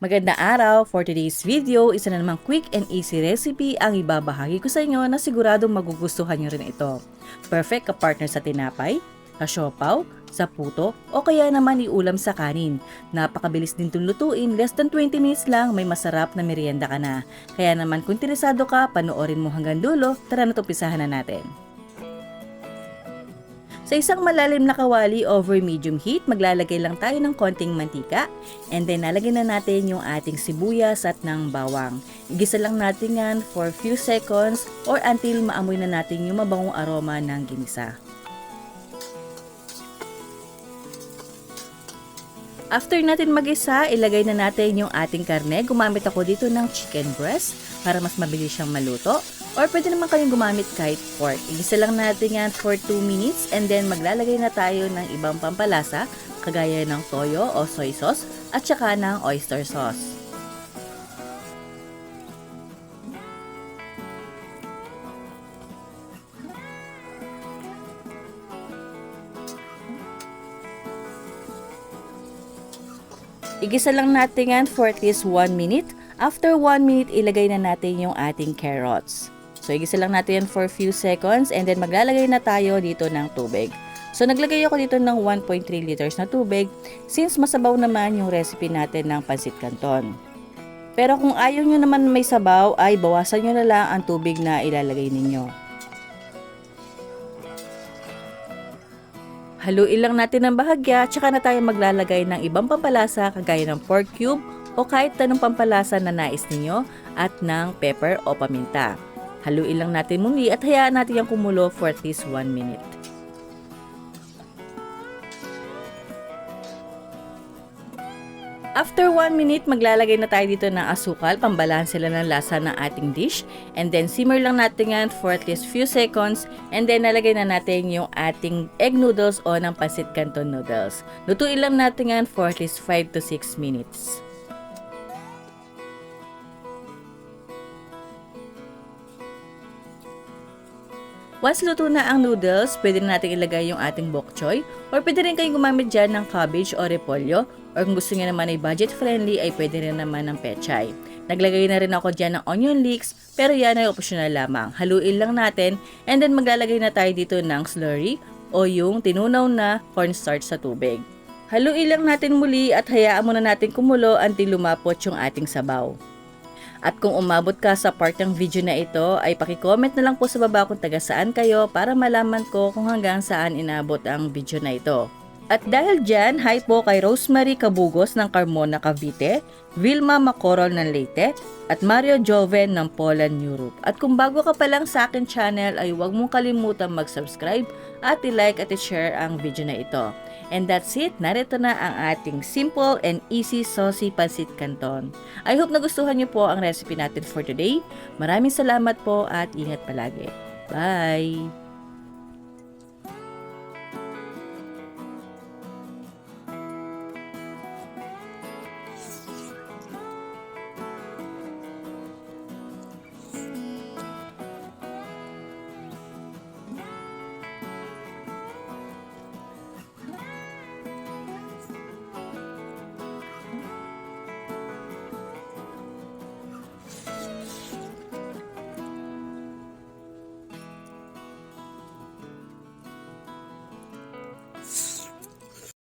Magandang araw! For today's video, isa na namang quick and easy recipe ang ibabahagi ko sa inyo na siguradong magugustuhan nyo rin ito. Perfect ka-partner sa tinapay, kasiopaw, sa puto, o kaya naman iulam sa kanin. Napakabilis din itong lutuin, less than 20 minutes lang may masarap na merienda ka na. Kaya naman kung interesado ka, panoorin mo hanggang dulo, tara na umpisahan na natin. Sa isang malalim na kawali over medium heat, maglalagay lang tayo ng konting mantika and then nalagyan na natin yung ating sibuyas at ng bawang. Igisa lang natin yan for few seconds or until maamoy na natin yung mabangong aroma ng ginisa. After natin mag-isa, ilagay na natin yung ating karne. Gumamit ako dito ng chicken breast para mas mabilis siyang maluto. Or pwede naman kayong gumamit kahit pork. Igisa lang natin yan for 2 minutes and then maglalagay na tayo ng ibang pampalasa kagaya ng toyo o soy sauce at saka ng oyster sauce. Igisa lang natin yan for at least 1 minute. After 1 minute, ilagay na natin yung ating carrots. So, igisa lang natin yan for few seconds and then maglalagay na tayo dito ng tubig. So, naglagay ako dito ng 1.3 liters na tubig since masabaw naman yung recipe natin ng pansit canton. Pero kung ayaw nyo naman may sabaw, ay bawasan nyo na lang ang tubig na ilalagay ninyo. Haluin lang natin ng bahagya, tsaka na tayo maglalagay ng ibang pampalasa kagaya ng pork cube o kahit anong pampalasa na nais ninyo at ng pepper o paminta. Haluin lang natin muli at hayaan natin yung kumulo for at least 1 minute. After 1 minute, maglalagay na tayo dito ng asukal, pambalanse lang ng lasa ng ating dish. And then simmer lang natin yan for at least few seconds. And then nalagay na natin yung ating egg noodles o ng pansit canton noodles. Lutuin lang natin yan for at least 5 to 6 minutes. Once luto na ang noodles, pwede na natin ilagay yung ating bok choy or pwede rin kayong gumamit dyan ng cabbage o repolyo or kung gusto nyo naman ay budget friendly ay pwede rin naman ng pechay. Naglagay na rin ako dyan ng onion leeks pero yan ay optional lamang. Haluin lang natin and then maglalagay na tayo dito ng slurry o yung tinunaw na cornstarch sa tubig. Haluin lang natin muli at hayaan muna natin kumulo until lumapot yung ating sabaw. At kung umabot ka sa part ng video na ito, ay paki-comment na lang po sa baba kung taga saan kayo para malaman ko kung hanggang saan inabot ang video na ito. At dahil dyan, hi po kay Rosemary Cabugos ng Carmona, Cavite, Vilma Macorol ng Leyte, at Mario Joven ng Poland, Europe. At kung bago ka pa lang sa akin channel, ay huwag mong kalimutan mag-subscribe at i-like at i-share ang video na ito. And that's it, narito na ang ating simple and easy saucy pansit canton. I hope nagustuhan niyo po ang recipe natin for today. Maraming salamat po at ingat palagi. Bye!